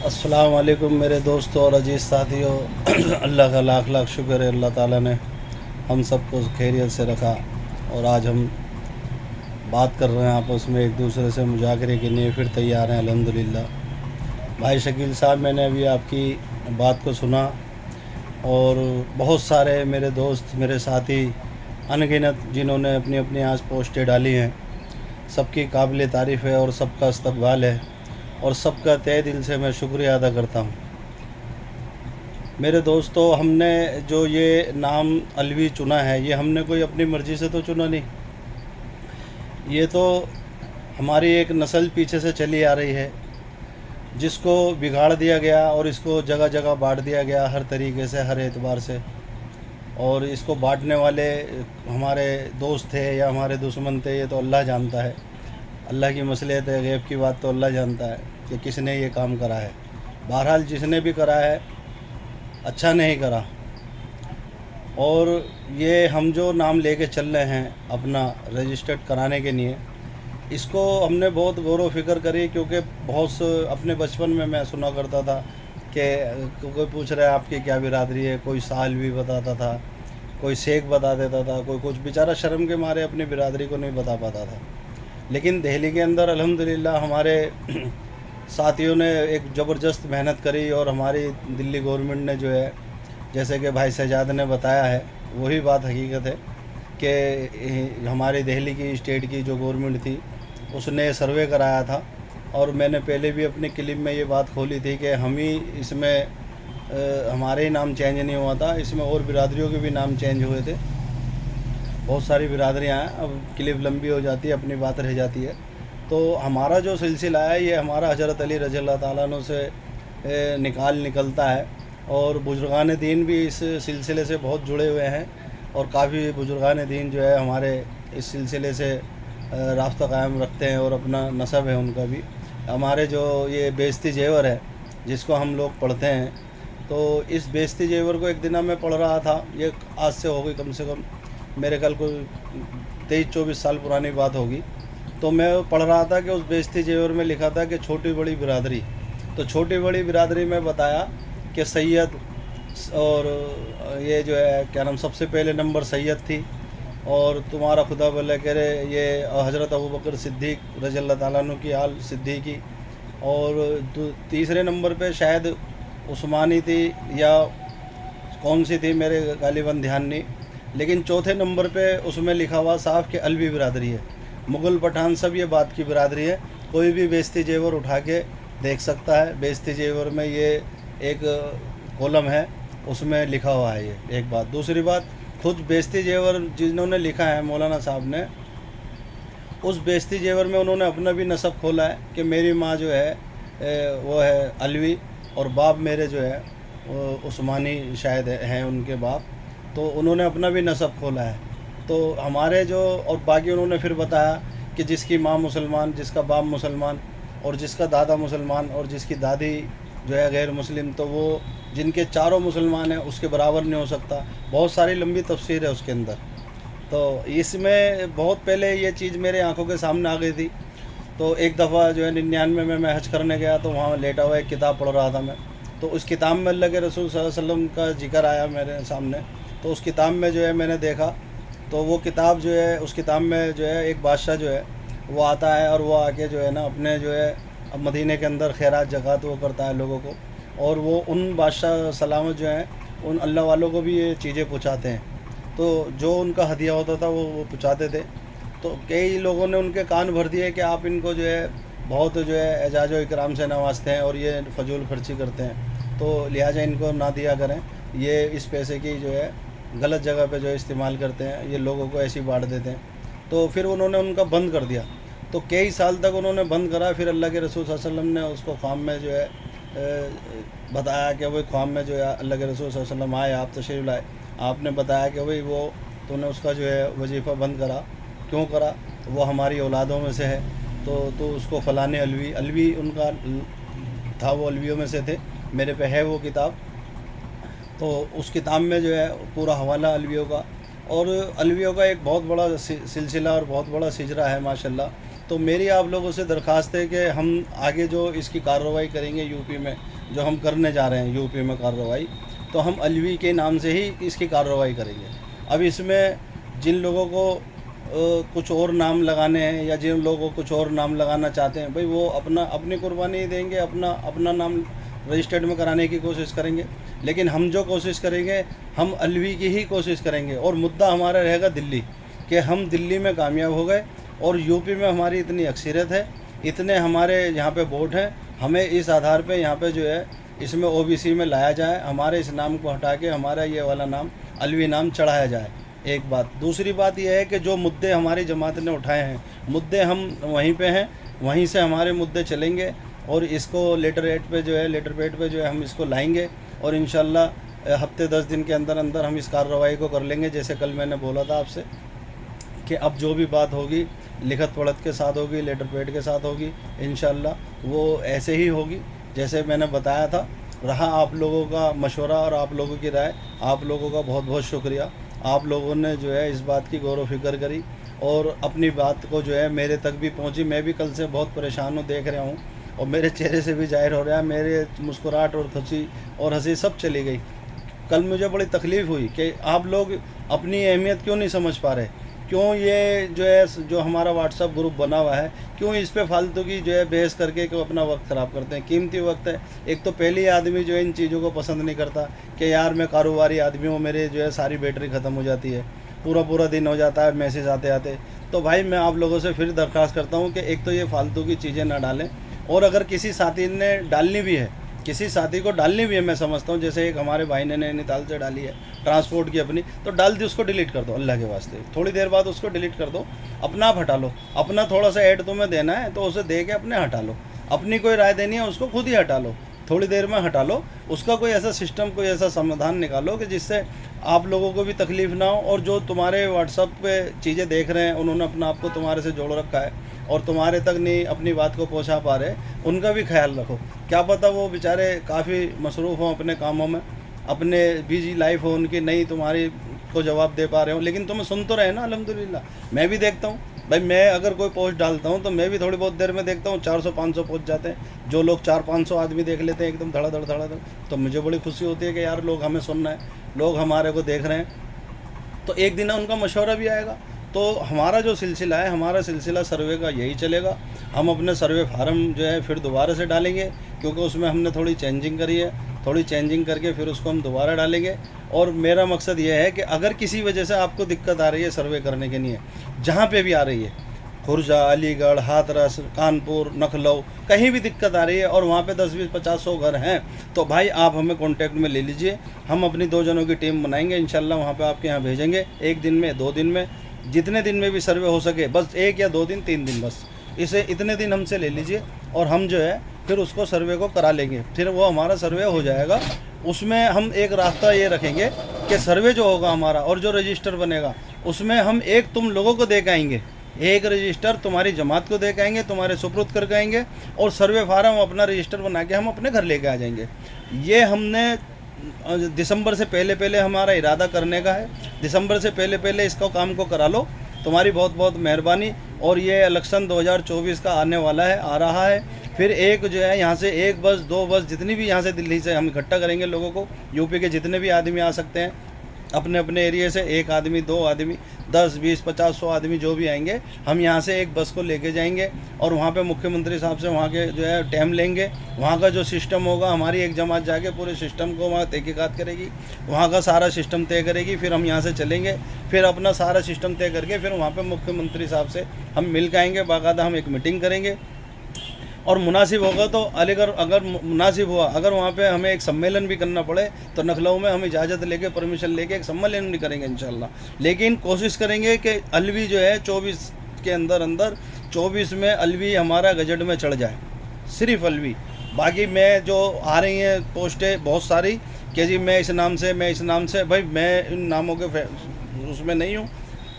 अस्सलाम वालेकुम मेरे दोस्तों और अजीज़ साथियों। अल्लाह का लाख लाख शुक्र है, अल्लाह ताला ने हम सबको खैरियत से रखा और आज हम बात कर रहे हैं आपस में, एक दूसरे से मुज़ाकरे के लिए फिर तैयार हैं अल्हम्दुलिल्लाह। भाई शकील साहब, मैंने अभी आपकी बात को सुना और बहुत सारे मेरे दोस्त, मेरे साथी अनगिनत जिन्होंने अपनी अपनी आज पोस्टें डाली हैं, सबकी काबिल तारीफ़ है और सबका इस्तक़बाल है और सबका तहे दिल से मैं शुक्रिया अदा करता हूँ। मेरे दोस्तों, हमने जो ये नाम अलवी चुना है, ये हमने कोई अपनी मर्ज़ी से तो चुना नहीं। ये तो हमारी एक नस्ल पीछे से चली आ रही है, जिसको बिगाड़ दिया गया और इसको जगह जगह बांट दिया गया हर तरीके से, हर एतबार से। और इसको बांटने वाले हमारे दोस्त थे या हमारे दुश्मन थे, ये तो अल्लाह जानता है। अल्लाह की मसलियत है, गैब की बात तो अल्लाह जानता है कि किसने ये काम करा है। बहरहाल जिसने भी करा है अच्छा नहीं करा। और ये हम जो नाम लेके चल रहे हैं अपना रजिस्टर्ड कराने के लिए, इसको हमने बहुत गौर व फिक्र करी, क्योंकि बहुत अपने बचपन में मैं सुना करता था कि कोई पूछ रहा है आपकी क्या बिरादरी है, कोई साल भी बताता था, कोई शेख बता देता था, कोई कुछ। बेचारा शर्म के मारे अपनी बिरादरी को नहीं बता पाता था। लेकिन दिल्ली के अंदर अल्हम्दुलिल्लाह हमारे साथियों ने एक ज़बरदस्त मेहनत करी और हमारी दिल्ली गवर्नमेंट ने जो है, जैसे कि भाई शहजाद ने बताया है, वही बात हकीकत है कि हमारी दिल्ली की स्टेट की जो गवर्नमेंट थी उसने सर्वे कराया था। और मैंने पहले भी अपनी क्लिप में ये बात खोली थी कि हम ही इसमें हमारे ही नाम चेंज नहीं हुआ था, इसमें और बिरादरियों के भी नाम चेंज हुए थे। बहुत सारी बिरादरियाँ हैं, अब क्लिप लंबी हो जाती है, अपनी बात रह जाती है। तो हमारा जो सिलसिला है ये हमारा हज़रत अली रज़ी अल्लाह ताला अन्हु से निकलता है। और बुजुर्गान दीन भी इस सिलसिले से बहुत जुड़े हुए हैं और काफ़ी बुजुर्गान दीन जो है हमारे इस सिलसिले से राब्ता कायम रखते हैं और अपना नसब है उनका भी। हमारे जो ये बेइज्जती जेवर है जिसको हम लोग पढ़ते हैं, तो इस बेइज्जती जेवर को एक दिन मैं पढ़ रहा था, ये आज से हो गई कम से कम मेरे ख्याल को 23-24 साल पुरानी बात होगी। तो मैं पढ़ रहा था कि उस बेइज्जती जेवर में लिखा था कि छोटी बड़ी बिरादरी। तो छोटी बड़ी बिरादरी में बताया कि सैयद, और ये जो है क्या नाम, सबसे पहले नंबर सैयद थी, और तुम्हारा खुदा भला करे ये हज़रत अबू बकर सिद्दीक रज़ी अल्लाह ताला अन्हु की आल सिद्दीकी, और तीसरे नंबर पे शायद उस्मानी थी या कौन सी थी, मेरे गालिबन ध्यान नहीं। लेकिन चौथे नंबर पे उसमें लिखा हुआ साफ कि अलवी बिरादरी है। मुग़ल पठान सब ये बात की बिरादरी है। कोई भी बेइज्जती जेवर उठा के देख सकता है। बेइज्जती जेवर में ये एक कॉलम है, उसमें लिखा हुआ है ये एक बात। दूसरी बात, खुद बेइज्जती जेवर जिन्होंने लिखा है मौलाना साहब ने, उस बेइज्जती जेवर में उन्होंने अपना भी नसब खोला है कि मेरी माँ जो है वो है अलवी और बाप मेरे जो है वो उस्मानी शायद हैं उनके बाप। तो उन्होंने अपना भी नसब खोला है। तो हमारे जो, और बाकी उन्होंने फिर बताया कि जिसकी माँ मुसलमान, जिसका बाप मुसलमान और जिसका दादा मुसलमान और जिसकी दादी जो है गैर मुस्लिम, तो वो जिनके चारों मुसलमान हैं उसके बराबर नहीं हो सकता। बहुत सारी लंबी तफसीर है उसके अंदर। तो इसमें बहुत पहले ये चीज़ मेरे आंखों के सामने आ गई थी। तो एक दफ़ा जो है 99 में मैं हज करने गया, तो वहाँ लेटा हुआ एक किताब पढ़ रहा था मैं। तो उस किताब में अल्लाह के रसूल सल्लल्लाहु अलैहि वसल्लम का जिक्र आया मेरे सामने। तो उस किताब में जो है मैंने देखा, तो वो किताब जो है, उस किताब में जो है एक बादशाह जो है वो आता है और वो आके जो है ना अपने जो है अब मदीने के अंदर खैरात ज़कात वो करता है लोगों को। और वो उन बादशाह सलामत जो हैं उन अल्लाह वालों को भी ये चीज़ें पहुँचाते हैं। तो जो उनका हदिया होता था वो पहुँचाते थे। तो कई लोगों ने उनके कान भर दिए कि आप इनको जो है बहुत जो है एजाज़ व इकराम से नवाजते हैं और ये फजूल खर्ची करते हैं, तो लिहाजा इनको ना दिया करें। ये इस पैसे की जो है गलत जगह पे जो है इस्तेमाल करते हैं, ये लोगों को ऐसी बांट देते हैं। तो फिर उन्होंने उनका बंद कर दिया। तो कई साल तक उन्होंने बंद करा। फिर अल्लाह के रसूल सल्लल्लाहु अलैहि वसल्लम ने उसको ख्वाब में जो है बताया कि वही ख्वाब में जो है अल्लाह के रसूल सल्लल्लाहु अलैहि वसल्लम आए, आप तशरीफ़ लाए, आपने बताया कि भाई वो तूने उसका जो है वजीफ़ा बंद करा, क्यों करा, वो हमारी औलादों में से है, तो उसको फ़लाने अलवी उनका था, वो अलवियों में से थे। मेरे पे है वो किताब। तो उस किताब में जो है पूरा हवाला अलवियों का, और अलवियों का एक बहुत बड़ा सिलसिला और बहुत बड़ा सिजरा है माशाल्लाह। तो मेरी आप लोगों से दरख्वास्त है कि हम आगे जो इसकी कार्रवाई करेंगे यूपी में, जो हम करने जा रहे हैं यूपी में कार्रवाई, तो हम अलवी के नाम से ही इसकी कार्रवाई करेंगे। अब इसमें जिन लोगों को कुछ और नाम लगाने हैं या जिन लोगों को कुछ और नाम लगाना चाहते हैं, भाई वो अपनी कुर्बानी देंगे, अपना नाम रजिस्टर्ड में कराने की कोशिश करेंगे। लेकिन हम जो कोशिश करेंगे, हम अलवी की ही कोशिश करेंगे। और मुद्दा हमारा रहेगा दिल्ली, कि हम दिल्ली में कामयाब हो गए और यूपी में हमारी इतनी अक्सरियत है, इतने हमारे यहाँ पे वोट हैं, हमें इस आधार पे यहाँ पे जो है इसमें ओबीसी में लाया जाए, हमारे इस नाम को हटा के हमारा ये वाला नाम अलवी नाम चढ़ाया जाए। एक बात। दूसरी बात यह है कि जो मुद्दे हमारी जमात ने उठाए हैं, मुद्दे हम वहीं पे हैं, वहीं से हमारे मुद्दे चलेंगे और इसको लेटर पेड पे जो है हम इसको लाएंगे और इंशाल्लाह हफ्ते 10 दिन के अंदर अंदर हम इस कार्रवाई को कर लेंगे। जैसे कल मैंने बोला था आपसे कि अब जो भी बात होगी लिखत पढ़त के साथ होगी, लेटर पेड के साथ होगी, इंशाल्लाह वो ऐसे ही होगी जैसे मैंने बताया था। रहा आप लोगों का मशवरा और आप लोगों की राय, आप लोगों का बहुत बहुत शुक्रिया। आप लोगों ने जो है इस बात की गौर व फिक्र करी और अपनी बात को जो है मेरे तक भी पहुंची। मैं भी कल से बहुत परेशान हूँ, देख रहा हूँ, और मेरे चेहरे से भी जाहिर हो रहा है, मेरे मुस्कुराहट और खुशी और हंसी सब चली गई। कल मुझे बड़ी तकलीफ़ हुई कि आप लोग अपनी अहमियत क्यों नहीं समझ पा रहे, क्यों ये जो है जो हमारा व्हाट्सएप ग्रुप बना हुआ है, क्यों इस पे फालतू की जो है बहस करके क्यों अपना वक्त ख़राब करते हैं। कीमती वक्त है। एक तो पहले आदमी जो है इन चीज़ों को पसंद नहीं करता कि यार मैं कारोबारी आदमी हूँ, मेरे जो है सारी बैटरी ख़त्म हो जाती है, पूरा दिन हो जाता है मैसेज आते आते। तो भाई मैं आप लोगों से फिर दरख्वास्त करता हूँ कि एक तो ये फालतू की चीज़ें ना डालें, और अगर किसी साथी ने डालनी भी है, किसी साथी को डालनी भी है, मैं समझता हूँ जैसे एक हमारे भाई ने नैनीताल से डाली है ट्रांसपोर्ट की अपनी, तो डाल दी, उसको डिलीट कर दो अल्लाह के वास्ते। थोड़ी देर बाद उसको डिलीट कर दो, अपना आप हटा लो। अपना थोड़ा सा ऐड तुम्हें देना है तो उसे दे के अपने हटा लो। अपनी कोई राय देनी है उसको खुद ही हटा लो, थोड़ी देर में हटा लो। उसका कोई ऐसा सिस्टम, कोई ऐसा समाधान निकालो कि जिससे आप लोगों को भी तकलीफ़ ना हो, और जो तुम्हारे व्हाट्सएप पे चीज़ें देख रहे हैं, उन्होंने अपना आप को तुम्हारे से जोड़ रखा है और तुम्हारे तक नहीं अपनी बात को पहुंचा पा रहे, उनका भी ख्याल रखो। क्या पता वो बेचारे काफ़ी मसरूफ़ हों अपने कामों में, अपने बिजी लाइफ हो उनकी, नहीं तुम्हारी को जवाब दे पा रहे हो, लेकिन तुम्हें सुन तो रहे ना अल्हम्दुलिल्लाह। मैं भी देखता हूँ भाई, मैं अगर कोई पोस्ट डालता हूँ तो मैं भी थोड़ी बहुत देर में देखता हूँ 400-500 पहुँच जाते हैं। जो लोग 400-500 आदमी देख लेते हैं एकदम धड़ाधड़, तो मुझे बड़ी खुशी होती है कि यार लोग हमें सुन रहे हैं, लोग हमारे को देख रहे हैं। तो एक दिन उनका मशवरा भी आएगा। तो हमारा जो सिलसिला है, हमारा सिलसिला सर्वे का यही चलेगा। हम अपने सर्वे फार्म जो है फिर दोबारा से डालेंगे, क्योंकि उसमें हमने थोड़ी चेंजिंग करी है, थोड़ी चेंजिंग करके फिर उसको हम दोबारा डालेंगे। और मेरा मकसद ये है कि अगर किसी वजह से आपको दिक्कत आ रही है सर्वे करने के लिए, जहाँ पे भी आ रही है, खुर्जा, अलीगढ़, हाथरस, कानपुर, लखनऊ, कहीं भी दिक्कत आ रही है और वहाँ पे 10-20-50-100 घर हैं, तो भाई आप हमें कांटेक्ट में ले लीजिए। हम अपनी 2 जनों की टीम बनाएंगे, इंशाल्लाह वहाँ पे आपके यहाँ भेजेंगे। 1 दिन में, 2 दिन में, जितने दिन में भी सर्वे हो सके, बस 1 या 2 दिन, 3 दिन, बस इसे इतने दिन हमसे ले लीजिए और हम जो है फिर उसको सर्वे को करा लेंगे। फिर वो हमारा सर्वे हो जाएगा। उसमें हम एक रास्ता ये रखेंगे कि सर्वे जो होगा हमारा और जो रजिस्टर बनेगा, उसमें हम एक तुम लोगों को दे के आएंगे, एक रजिस्टर तुम्हारी जमात को दे के आएंगे, तुम्हारे सुपुर्द करके आएंगे, और सर्वे फार्म अपना रजिस्टर बना के हम अपने घर लेके आ जाएंगे। ये हमने दिसंबर से पहले हमारा इरादा करने का है। दिसंबर से पहले इसका काम को करा लो, तुम्हारी बहुत बहुत मेहरबानी। और ये इलेक्शन 2024 का आने वाला है, आ रहा है। फिर एक जो है यहाँ से 1 बस 2 बस जितनी भी यहाँ से दिल्ली से हम इकट्ठा करेंगे लोगों को, यूपी के जितने भी आदमी आ सकते हैं अपने अपने एरिया से, 1 आदमी 2 आदमी 10, 20, 50, 100 आदमी जो भी आएंगे, हम यहाँ से एक बस को लेके जाएंगे और वहाँ पे मुख्यमंत्री साहब से वहाँ के जो है टाइम लेंगे। वहाँ का जो सिस्टम होगा, हमारी एक जमात जाके पूरे सिस्टम को वहाँ तहकीकात करेगी, वहाँ का सारा सिस्टम तय करेगी। फिर हम यहाँ से चलेंगे, फिर अपना सारा सिस्टम तय करके फिर वहाँ पर मुख्यमंत्री साहब से हम मिल के आएँगे, बाकायदा हम एक मीटिंग करेंगे। और मुनासिब होगा तो अलीगढ़, अगर मुनासिब हुआ, अगर वहाँ पे हमें एक सम्मेलन भी करना पड़े तो लखनऊ में हम इजाज़त लेके, परमिशन लेके एक सम्मेलन भी करेंगे इंशाल्लाह। लेकिन कोशिश करेंगे कि अलवी जो है 24 के अंदर 24 में अलवी हमारा गजट में चढ़ जाए, सिर्फ अलवी। बाकी मैं जो आ रही हैं पोस्टें बहुत सारी कि जी मैं इस नाम से, मैं इस नाम से, भाई मैं इन नामों के उसमें नहीं हूँ,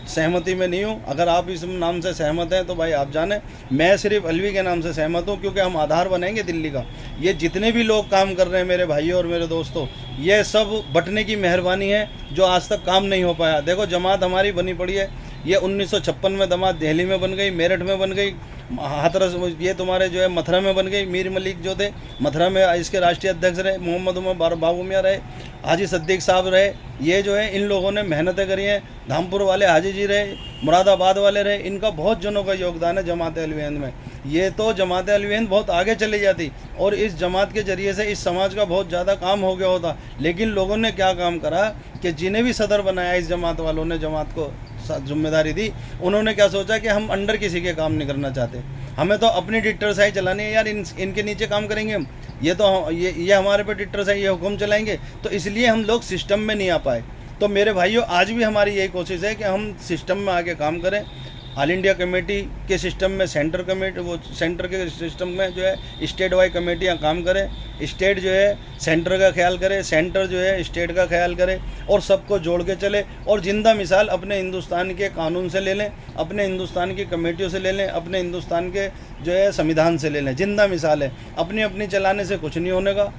सहमति में नहीं हूँ। अगर आप इस नाम से सहमत हैं तो भाई आप जाने, मैं सिर्फ अलवी के नाम से सहमत हूँ, क्योंकि हम आधार बनाएंगे दिल्ली का। ये जितने भी लोग काम कर रहे हैं मेरे भाइयों और मेरे दोस्तों, ये सब बटने की मेहरबानी है जो आज तक काम नहीं हो पाया। देखो जमात हमारी बनी पड़ी है, ये 1956 में दमात दिल्ली में बन गई, मेरठ में बन गई, हाथरस ये तुम्हारे जो है मथुरा में बन गई। मीर मलिक जो थे मथुरा में इसके राष्ट्रीय अध्यक्ष रहे, मोहम्मद उमर बाबू मियाँ रहे, हाजी सद्दीक साहब रहे। ये जो है इन लोगों ने मेहनतें करी हैं। धामपुर वाले हाजी जी रहे, मुरादाबाद वाले रहे, इनका बहुत जनों का योगदान है जमात अहले हिंद में। ये तो जमात अहले हिंद बहुत आगे चली जाती और इस जमात के ज़रिए से इस समाज का बहुत ज़्यादा काम हो गया होता। लेकिन लोगों ने क्या काम करा कि जिन्हें भी सदर बनाया इस जमात वालों ने, जमात को जिम्मेदारी दी, उन्होंने क्या सोचा कि हम अंडर किसी के काम नहीं करना चाहते, हमें तो अपनी डिक्टेटरशाही चलानी है यार, इनके नीचे काम करेंगे हम, ये हमारे पे डिक्टेटरशाही ये हुक्म चलाएंगे। तो इसलिए हम लोग सिस्टम में नहीं आ पाए। तो मेरे भाइयों, आज भी हमारी यही कोशिश है कि हम सिस्टम में आके काम करें। ऑल इंडिया कमेटी के सिस्टम में सेंटर के सिस्टम में जो है स्टेट वाइज कमेटियाँ काम करें, स्टेट जो है सेंटर का ख्याल करे, सेंटर जो है स्टेट का ख्याल करे और सबको जोड़ के चले। और जिंदा मिसाल अपने हिंदुस्तान के कानून से ले लें, अपने हिंदुस्तान की कमेटियों से ले लें, अपने हिंदुस्तान के जो है संविधान से ले लें। जिंदा मिसाल है, अपनी अपनी चलाने से कुछ नहीं होने का,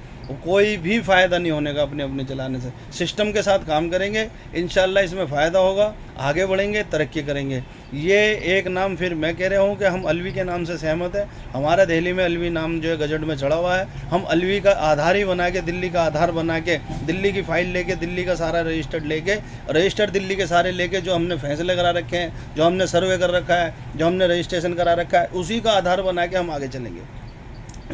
कोई भी फ़ायदा नहीं होने का अपने अपने चलाने से। सिस्टम के साथ काम करेंगे, इंशाल्लाह इसमें फ़ायदा होगा, आगे बढ़ेंगे, तरक्की करेंगे। ये एक नाम फिर मैं कह रहा हूँ कि हम अलवी के नाम से सहमत है। हमारा दिल्ली में अलवी नाम जो है गजट में चढ़ा हुआ है। हम अलवी का आधार ही बना के, दिल्ली का आधार बना के, दिल्ली की फ़ाइल लेके, दिल्ली का सारा रजिस्टर्ड दिल्ली के सारे लेके, जो हमने फैसले करा रखे हैं, जो हमने सर्वे कर रखा है, जो हमने रजिस्ट्रेशन करा रखा है, उसी का आधार बना के हम आगे चलेंगे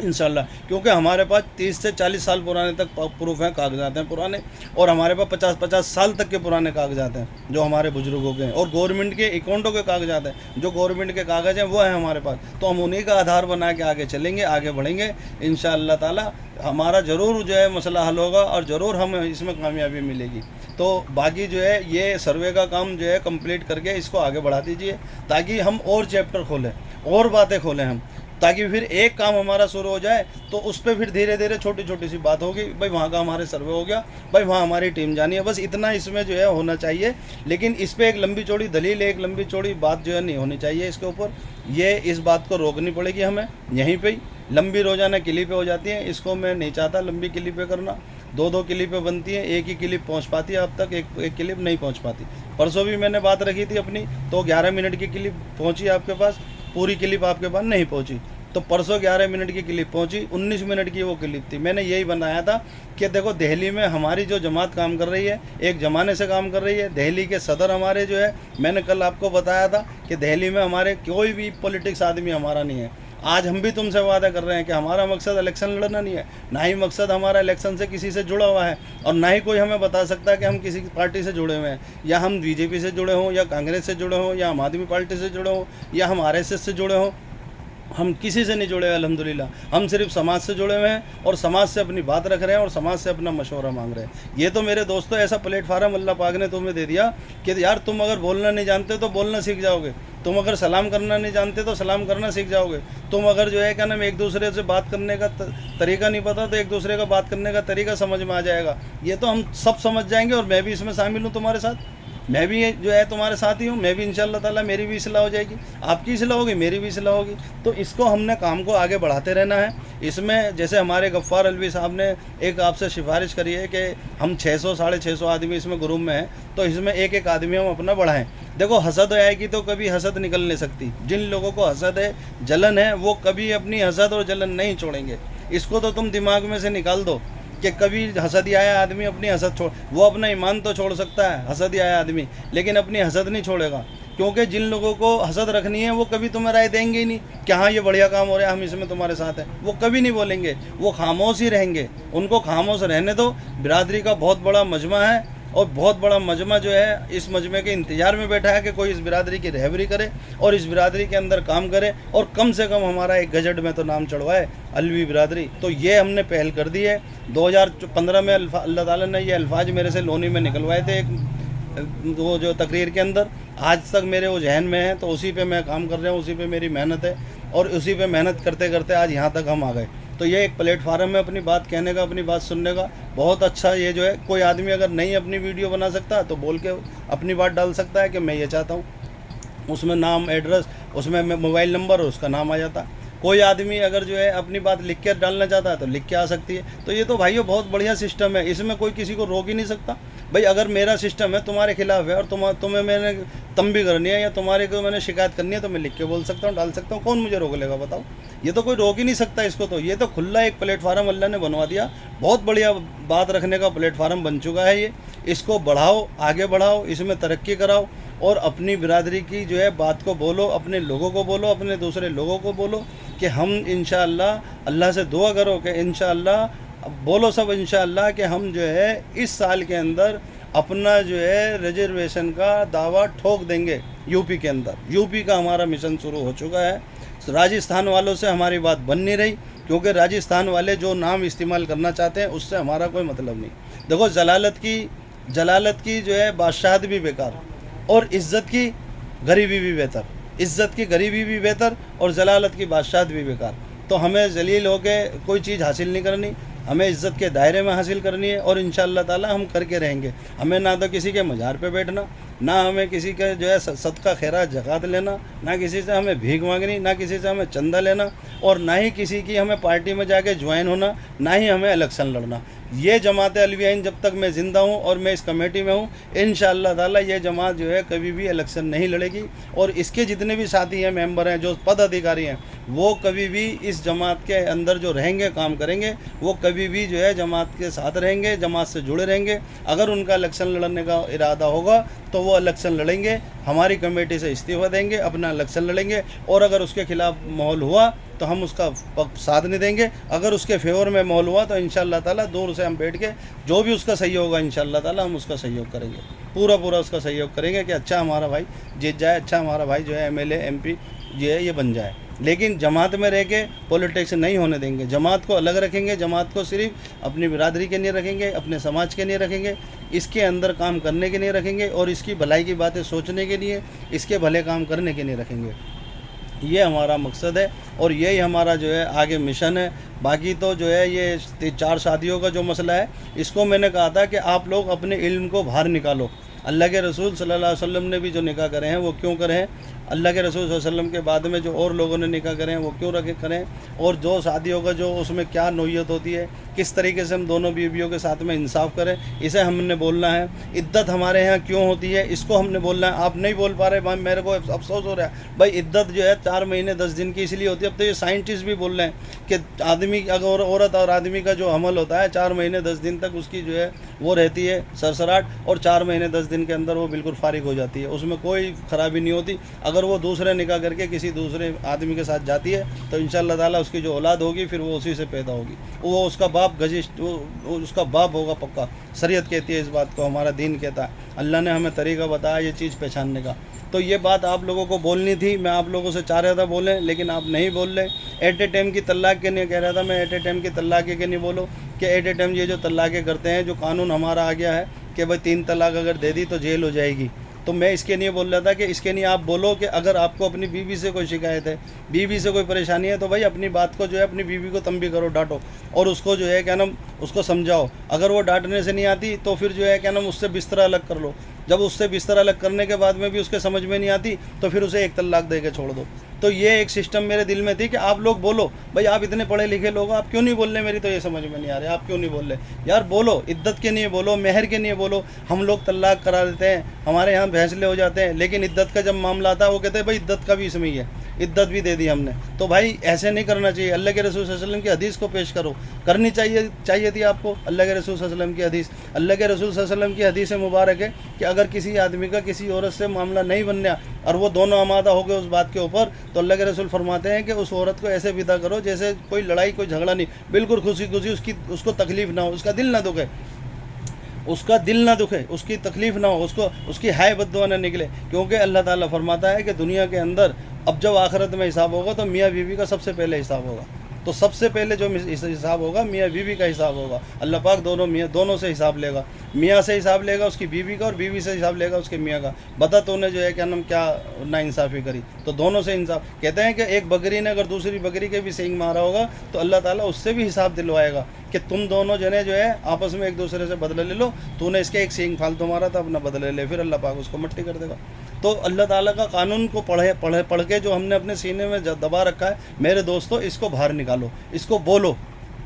इंशाल्लाह। क्योंकि हमारे पास 30 से 40 साल पुराने तक प्रूफ हैं, कागजात हैं पुराने, और हमारे पास 50-50 साल तक के पुराने कागजात हैं जो हमारे बुजुर्गों के हैं, और गवर्नमेंट के अकाउंटों के कागजात हैं, जो गवर्नमेंट के कागज़ हैं वो हैं हमारे पास। तो हम उन्हीं का आधार बना के आगे चलेंगे, आगे बढ़ेंगे इंशाअल्लाह ताला। हमारा ज़रूर जो है मसला हल होगा और ज़रूर हमें इसमें कामयाबी मिलेगी। तो बाकी जो है ये सर्वे का काम जो है कंप्लीट करके इसको आगे बढ़ा दीजिए, ताकि हम और चैप्टर खोलें, और बातें खोलें हम, ताकि फिर एक काम हमारा शुरू हो जाए तो उस पर फिर धीरे धीरे छोटी छोटी सी बात होगी। भाई वहाँ का हमारे सर्वे हो गया, भाई वहाँ हमारी टीम जानी है, बस इतना इसमें जो है होना चाहिए। लेकिन इस पर एक लंबी चौड़ी दलील, एक लंबी चौड़ी बात जो है नहीं होनी चाहिए इसके ऊपर। ये इस बात को रोकनी पड़ेगी हमें यहीं पर ही। लंबी रोज़ाना क्लिपें हो जाती हैं, इसको मैं नहीं चाहता लंबी क्लिपें करना। 2-2 क्लिपें बनती हैं, एक ही क्लिप पहुंच पाती है अब तक, एक क्लिप नहीं पहुंच पाती। परसों भी मैंने बात रखी थी अपनी, तो 11 मिनट की क्लिप पहुंची आपके पास, पूरी क्लिप आपके पास नहीं पहुंची। तो परसों 11 मिनट की क्लिप पहुंची, 19 मिनट की वो क्लिप थी। मैंने यही बनाया था कि देखो दिल्ली में हमारी जो जमात काम कर रही है, एक ज़माने से काम कर रही है। दिल्ली के सदर हमारे जो है, मैंने कल आपको बताया था कि दिल्ली में हमारे कोई भी पॉलिटिक्स आदमी हमारा नहीं है। आज हम भी तुमसे वादा कर रहे हैं कि हमारा मकसद इलेक्शन लड़ना नहीं है, ना ही मकसद हमारा इलेक्शन से किसी से जुड़ा हुआ है, और ना ही कोई हमें बता सकता है कि हम किसी पार्टी से जुड़े हुए हैं, या हम बीजेपी से जुड़े हों, या कांग्रेस से जुड़े हों, या आम आदमी पार्टी से जुड़े हों, या हम आरएसएस से जुड़े हों। हम किसी से नहीं जुड़े हुए अल्हम्दुलिल्लाह। हम सिर्फ समाज से जुड़े हुए हैं और समाज से अपनी बात रख रहे हैं और समाज से अपना मशवरा मांग रहे हैं। ये तो मेरे दोस्तों ऐसा प्लेटफार्म अल्लाह पाक ने तुम्हें दे दिया कि यार तुम अगर बोलना नहीं जानते तो बोलना सीख जाओगे, तुम अगर सलाम करना नहीं जानते तो सलाम करना सीख जाओगे, तुम अगर जो है क्या नाम एक दूसरे से बात करने का तरीका नहीं पता तो एक दूसरे का बात करने का तरीका समझ में आ जाएगा। ये तो हम सब समझ जाएंगे और मैं भी इसमें शामिल हूँ तुम्हारे साथ। मैं भी जो है तुम्हारे साथ ही हूँ, मैं भी इंशाअल्लाह ताला मेरी भी इस्लाह हो जाएगी, आपकी इस्लाह होगी, मेरी भी इस्लाह होगी। तो इसको हमने काम को आगे बढ़ाते रहना है। इसमें जैसे हमारे गफ्फार अलवी साहब ने एक आपसे सिफारिश करी है कि हम 600-650 आदमी इसमें ग्रुप में हैं, तो इसमें एक एक आदमी हम अपना बढ़ाएं। देखो हसद आएगी तो कभी हसद निकल नहीं सकती। जिन लोगों को हसद है, जलन है, वो कभी अपनी हसद और जलन नहीं छोड़ेंगे। इसको तो तुम दिमाग में से निकाल दो कि कभी हसद आया आदमी अपनी हसद छोड़, वो अपना ईमान तो छोड़ सकता है हसद आया आदमी, लेकिन अपनी हसद नहीं छोड़ेगा। क्योंकि जिन लोगों को हसद रखनी है वो कभी तुम्हें राय देंगे ही नहीं कि हाँ ये बढ़िया काम हो रहा है, हम इसमें तुम्हारे साथ हैं। वो कभी नहीं बोलेंगे, वो खामोश ही रहेंगे। उनको खामोश रहने दो। बिरादरी का बहुत बड़ा मजमा है और बहुत बड़ा मजमा जो है इस मजमे के इंतज़ार में बैठा है कि कोई इस बिरादरी की रहबरी करे और इस बिरादरी के अंदर काम करे और कम से कम हमारा एक गजट में तो नाम चढ़वाए अलवी बिरादरी। तो ये हमने पहल कर दी है। 2015 में अल्लाह ताला ने ये अल्फाज मेरे से लोनी में निकलवाए थे एक वो जो तकरीर के अंदर, आज तक मेरे वो जहन में है। तो उसी पे मैं काम कर रहा हूँ, उसी पे मेरी मेहनत है और उसी पे मेहनत करते करते आज यहाँ तक हम आ गए। तो ये एक प्लेटफार्म है अपनी बात कहने का, अपनी बात सुनने का। बहुत अच्छा ये जो है, कोई आदमी अगर नहीं अपनी वीडियो बना सकता तो बोल के अपनी बात डाल सकता है कि मैं ये चाहता हूँ, उसमें नाम, एड्रेस, उसमें मोबाइल नंबर और उसका नाम आ जाता। कोई आदमी अगर जो है अपनी बात लिख के डालना चाहता है तो लिख के आ सकती है। तो ये तो भाइयों बहुत बढ़िया सिस्टम है, इसमें कोई किसी को रोक ही नहीं सकता। भाई अगर मेरा सिस्टम है तुम्हारे खिलाफ है और तुम्हें मैंने तंबी करनी है या तुम्हारे को मैंने शिकायत करनी है तो मैं लिख के बोल सकता हूँ, डाल सकता हूँ, कौन मुझे रोक लेगा बताओ। ये तो कोई रोक ही नहीं सकता इसको। तो ये तो खुला एक प्लेटफार्म अल्लाह ने बनवा दिया, बहुत बढ़िया बात रखने का प्लेटफार्म बन चुका है ये। इसको बढ़ाओ, आगे बढ़ाओ, इसमें तरक्की कराओ और अपनी बिरादरी की जो है बात को बोलो, अपने लोगों को बोलो, अपने दूसरे लोगों को बोलो कि हम इंशाअल्लाह अल्लाह से दुआ करो कि इंशाअल्लाह बोलो सब इंशाअल्लाह कि हम जो है इस साल के अंदर अपना जो है रिजर्वेशन का दावा ठोक देंगे यूपी के अंदर। यूपी का हमारा मिशन शुरू हो चुका है। राजस्थान वालों से हमारी बात बन नहीं रही क्योंकि राजस्थान वाले जो नाम इस्तेमाल करना चाहते हैं उससे हमारा कोई मतलब नहीं। देखो जलालत की जो है बादशाहत भी बेकार और इज़्ज़त की गरीबी भी बेहतर, इज़्ज़त की गरीबी भी बेहतर और जलालत की बादशाहत भी बेकार। तो हमें जलील होकर कोई चीज़ हासिल नहीं करनी, हमें इज़्ज़त के दायरे में हासिल करनी है और इंशाअल्लाह ताला हम करके रहेंगे। हमें ना तो किसी के मज़ार पे बैठना, ना हमें किसी के जो है सदका खैरात ज़कात लेना, ना किसी से हमें भीख मांगनी, ना किसी से हमें चंदा लेना और ना ही किसी की हमें पार्टी में जाके ज्वाइन होना, ना ही हमें इलेक्शन लड़ना। ये जमात अलवियाइन जब तक मैं ज़िंदा हूँ और मैं इस कमेटी में हूँ, इंशाअल्लाह ताला ये जमात जो है कभी भी इलेक्शन नहीं लड़ेगी और इसके जितने भी साथी हैं, मेंबर हैं, जो पदाधिकारी हैं, वो कभी भी इस जमात के अंदर जो रहेंगे, काम करेंगे, वो कभी भी जो है जमात के साथ रहेंगे, जमात से जुड़े रहेंगे। अगर उनका इलेक्शन लड़ने का इरादा होगा तो वो इलेक्शन लड़ेंगे, हमारी कमेटी से इस्तीफ़ा देंगे, अपना इलेक्शन लड़ेंगे और अगर उसके खिलाफ माहौल हुआ तो हम उसका साथ नहीं देंगे। अगर उसके फेवर में माहौल हुआ तो इंशाअल्लाह ताला दूर से हम बैठ के जो भी उसका सहयोग होगा इंशाअल्लाह ताला हम उसका सहयोग करेंगे, पूरा उसका सहयोग करेंगे कि अच्छा हमारा भाई जीत जाए, अच्छा हमारा भाई जो है एमएलए एमपी जो है ये बन जाए। लेकिन जमात में रह के पॉलिटिक्स नहीं होने देंगे, जमात को अलग रखेंगे, जमात को सिर्फ अपनी बिरादरी के लिए रखेंगे, अपने समाज के लिए रखेंगे, इसके अंदर काम करने के लिए रखेंगे और इसकी भलाई की बातें सोचने के लिए, इसके भले काम करने के लिए रखेंगे। ये हमारा मकसद है और यही हमारा जो है आगे मिशन है। बाकी तो जो है ये 4 शादियों का जो मसला है, इसको मैंने कहा था कि आप लोग अपने इल्म को बाहर निकालो। अल्लाह के रसूल सल्लल्लाहु अलैहि वसल्लम ने भी जो निकाह करे हैं वो क्यों करे हैं, अल्लाह के रसूल सल्लल्लाहु अलैहि वसल्लम के बाद में जो और लोगों ने निकाह करे हैं वो क्यों करें, और जो शादियों का जो उसमें क्या नौयत होती है, किस तरीके से हम दोनों बीवियों के साथ में इंसाफ करें, इसे हमने बोलना है। इद्दत हमारे यहाँ क्यों होती है इसको हमने बोलना है। आप नहीं बोल पा रहे भाई, मेरे को अफसोस हो रहा है भाई। इद्दत जो है 4 महीने 10 दिन की इसलिए होती है। अब तो ये साइंटिस्ट भी बोल रहे हैं कि आदमी अगर औरत और आदमी का जो हमल होता है 4 महीने 10 दिन तक उसकी जो है वो रहती है सरसराट, और 4 महीने 10 दिन के अंदर वो बिल्कुल फारिग हो जाती है, उसमें कोई ख़राबी नहीं होती। अगर वो दूसरे निकाह करके किसी दूसरे आदमी के साथ जाती है तो इंशाअल्लाह ताला उसकी जो औलाद होगी फिर वो उसी से पैदा होगी, वो उसका बाप गजिश उसका बाप होगा पक्का। शरीयत कहती है इस बात को, हमारा दीन कहता है, अल्लाह ने हमें तरीका बताया ये चीज़ पहचानने का। तो ये बात आप लोगों को बोलनी थी, मैं आप लोगों से चाह रहा था बोलें लेकिन आप नहीं बोल रहे। एट ए टाइम की तलाक के नहीं कह रहा था मैं, एट ए टाइम की तलाक के नहीं बोलो कि एट ए टाइम ये जो तलाक़ें करते हैं, जो कानून हमारा आ गया है कि भाई 3 तलाक अगर दे दी तो जेल हो जाएगी, तो मैं इसके लिए बोल रहा था कि इसके लिए आप बोलो कि अगर आपको अपनी बीवी से कोई शिकायत है, बीवी से कोई परेशानी है, तो भाई अपनी बात को जो है अपनी बीवी को तंबी करो, डांटो और उसको जो है क्या नाम उसको समझाओ। अगर वो डांटने से नहीं आती तो फिर जो है क्या नाम उससे बिस्तर अलग कर लो। जब उससे बिस्तर अलग करने के बाद में भी उसके समझ में नहीं आती तो फिर उसे 1 तलाक दे के छोड़ दो। तो ये एक सिस्टम मेरे दिल में थी कि आप लोग बोलो भाई, आप इतने पढ़े लिखे लोग आप क्यों नहीं बोल रहे, मेरी तो ये समझ में नहीं आ रहा आप क्यों नहीं बोल रहे यार। बोलो, इद्दत के लिए बोलो, मेहर के लिए बोलो। हम लोग तलाक करा देते हैं, हमारे यहाँ फैसले हो जाते हैं, लेकिन इद्दत का जब मामला आता है वो कहते हैं भाई इद्दत का भी इसमें ही है, इद्दत भी दे दी हमने। तो भाई ऐसे नहीं करना चाहिए। अल्लाह के रसूल सल्लल्लाहु अलैहि वसल्लम की हदीस को पेश करो, करनी चाहिए थी आपको। अल्लाह के रसूल सल्लल्लाहु अलैहि वसल्लम की हदीस, अल्लाह के रसूल सल्लल्लाहु अलैहि वसल्लम की हदीस मुबारक है कि अगर किसी आदमी का किसी औरत से मामला नहीं बनना और वो दोनों आमादा हो गए उस बात के ऊपर, तो अल्लाह के रसूल फरमाते हैं कि उस औरत को ऐसे विदा करो जैसे कोई लड़ाई कोई झगड़ा नहीं, बिल्कुल खुशी खुशी उसको तकलीफ़ ना हो, उसका दिल ना दुखे, उसका दिल ना दुखे, उसकी तकलीफ़ ना हो, उसको उसकी हाय बद्दुआ ना निकले। क्योंकि अल्लाह ताला फरमाता है कि दुनिया के अंदर अब जब आखिरत में हिसाब होगा तो मियाँ बीवी का सबसे पहले हिसाब होगा। तो सबसे पहले जो हिसाब होगा मियाँ बीवी का हिसाब होगा। अल्लाह पाक दोनों से हिसाब लेगा, मियाँ से हिसाब लेगा उसकी बीवी का और बीवी से हिसाब लेगा उसके मियाँ का। बता तूने जो है क्या नाम क्या नाइंसाफ़ी करी, तो दोनों से इंसाफ। कहते हैं कि एक बकरी ने अगर दूसरी बकरी के भी सींग मारा होगा तो अल्लाह ताला उससे भी हिसाब दिलवाएगा कि तुम दोनों जने जो है आपस में एक दूसरे से बदला ले लो, तूने इसके एक सींग फालतू मारा था अपना बदला ले, फिर अल्लाह पाक उसको मट्टी कर देगा। तो अल्लाह ताला का कानून को पढ़ के जो हमने अपने सीने में दबा रखा है, मेरे दोस्तों इसको बाहर निकालो, इसको बोलो।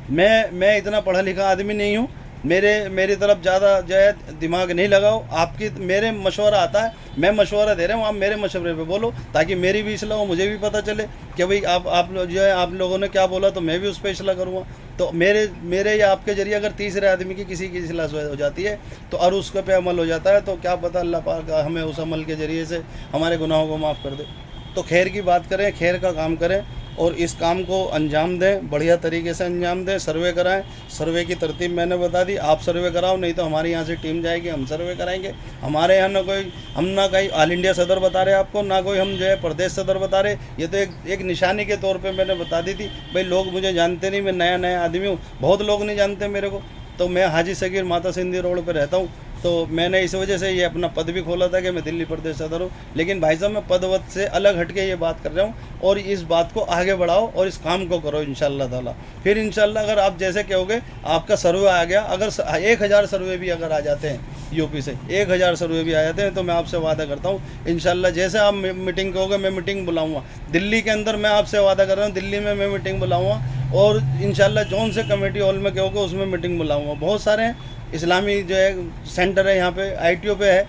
मैं इतना पढ़ा लिखा आदमी नहीं हूँ, मेरी तरफ ज़्यादा जो है दिमाग नहीं लगाओ। आपकी मेरे मशवरा आता है, मैं मशवरा दे रहा हूँ, आप मेरे मशवरे पे बोलो ताकि मेरी भी इसलाह हो, मुझे भी पता चले कि भाई आप जो है आप लोगों ने क्या बोला तो मैं भी उस पर इसलाह करूँगा। तो मेरे या आपके जरिए अगर तीसरे आदमी की किसी की इसलाह हो जाती है तो और उसके पे अमल हो जाता है, तो क्या पता अल्लाह पाक हमें उस अमल के ज़रिए से हमारे गुनाहों को माफ़ कर दे। तो खैर की बात करें, खैर का काम करें और इस काम को अंजाम दें, बढ़िया तरीके से अंजाम दें। सर्वे कराएं, सर्वे की तरतीब मैंने बता दी, आप सर्वे कराओ, नहीं तो हमारे यहाँ से टीम जाएगी, हम सर्वे कराएंगे। हमारे यहाँ ना कहीं ऑल इंडिया सदर बता रहे आपको, ना कोई हम जो है प्रदेश सदर बता रहे। ये तो एक निशानी के तौर पर मैंने बता दी थी। भाई लोग मुझे जानते नहीं, मैं नया आदमी हूँ, बहुत लोग नहीं जानते मेरे को। तो मैं हाजी सगीर माता सिंधी रोड पर रहता हूँ, तो मैंने इस वजह से ये अपना पद भी खोला था कि मैं दिल्ली प्रदेश सदर हूँ। लेकिन भाई साहब, मैं पदवत से अलग हटके ये बात कर रहा हूँ और इस बात को आगे बढ़ाओ और इस काम को करो इंशाल्लाह ताला। फिर इंशाल्लाह अगर आप जैसे कहोगे आपका सर्वे आ गया, अगर 1000 सर्वे भी अगर आ जाते हैं यूपी से, 1000 सर्वे भी आ जाते हैं, तो मैं आपसे वादा करता हूँ इंशाल्लाह जैसे आप मीटिंग कहोगे मैं मीटिंग बुलाऊँगा। दिल्ली के अंदर मैं आपसे वादा कर रहा हूँ, दिल्ली में मैं मीटिंग बुलाऊँगा और इंशाल्लाह जौन से कमेटी हॉल में कहोगे उसमें मीटिंग बुलाऊँगा। बहुत सारे इस्लामी जो है सेंटर है यहाँ पे, ITO पे है,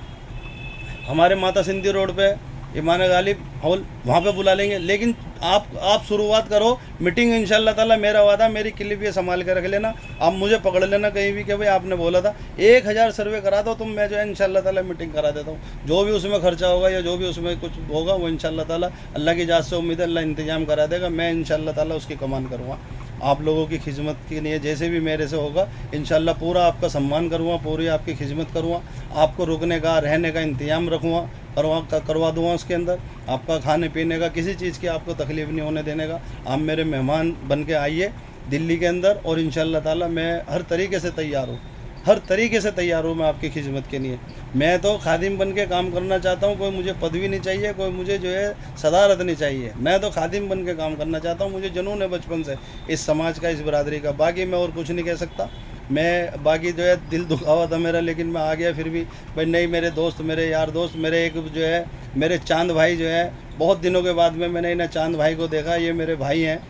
हमारे माता सिंधी रोड पे ईमान गालिब हॉल, वहाँ पे बुला लेंगे। लेकिन आप शुरुआत करो मीटिंग इंशाल्लाह ताला। मेरा वादा, मेरी क्लिप ये संभाल के रख लेना, आप मुझे पकड़ लेना कहीं भी कि भाई आपने बोला था 1000 सर्वे करा दो तुम, मैं जो है इंशाल्लाह ताला मीटिंग करा देता हूँ। जो भी उसमें खर्चा होगा या जो भी उसमें कुछ होगा वो इंशाल्लाह ताला अल्लाह की इजाज़त से उम्मीद है अल्लाह इंतजाम करा देगा। मैं इंशाल्लाह ताला उसकी कमान करूँगा। आप लोगों की खिदमत के लिए जैसे भी मेरे से होगा इंशाल्लाह पूरा आपका सम्मान करूँगा, पूरी आपकी खिदमत करूँगा। आपको रुकने का, रहने का इंतजाम रखूँगा, करवा दूँगा। उसके अंदर आपका खाने पीने का, किसी चीज़ की आपको तकलीफ़ नहीं होने देने का। आप मेरे मेहमान बन के आइए दिल्ली के अंदर और इंशाल्लाह ताला मैं हर तरीके से तैयार हूँ, हर तरीके से तैयार हूँ मैं आपकी खिदमत के लिए। मैं तो खादिम बन के काम करना चाहता हूँ, कोई मुझे पदवी नहीं चाहिए, कोई मुझे जो है सदारत नहीं चाहिए। मैं तो खादिम बन के काम करना चाहता हूँ, मुझे जुनून है बचपन से इस समाज का, इस बरादरी का। बाकी मैं और कुछ नहीं कह सकता। मैं बाकी जो है दिल दुखा हुआ था मेरा, लेकिन मैं आ गया फिर भी। भाई नहीं, मेरे दोस्त, मेरे यार दोस्त, मेरे एक जो है मेरे चांद भाई जो है, बहुत दिनों के बाद में मैंने इन्हें चांद भाई को देखा। ये मेरे भाई हैं,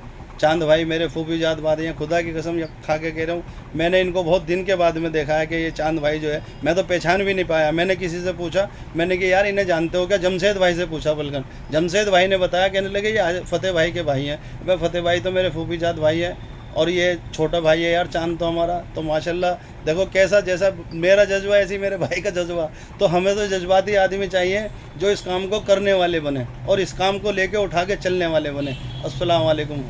चांद भाई मेरे फूफी जात बाद हैं, खुदा की कसम खा के कह रहा हूँ। मैंने इनको बहुत दिन के बाद में देखा है कि ये चांद भाई जो है, मैं तो पहचान भी नहीं पाया। मैंने किसी से पूछा, मैंने कि यार इन्हें जानते हो क्या? जमशेद भाई से पूछा, बल्कि जमशेद भाई ने बताया, कहने लगे ये फतेह भाई के भाई हैं। मैं फतेह भाई तो मेरे फूफी जात भाई हैं और ये छोटा भाई है यार चांद तो हमारा। तो माशाल्लाह देखो कैसा, जैसा मेरा जज्बा ऐसी मेरे भाई का जज्बा। तो हमें तो जज्बाती आदमी चाहिए जो इस काम को करने वाले बने और इस काम को लेके उठा के चलने वाले बने। अस्सलाम वालेकुम।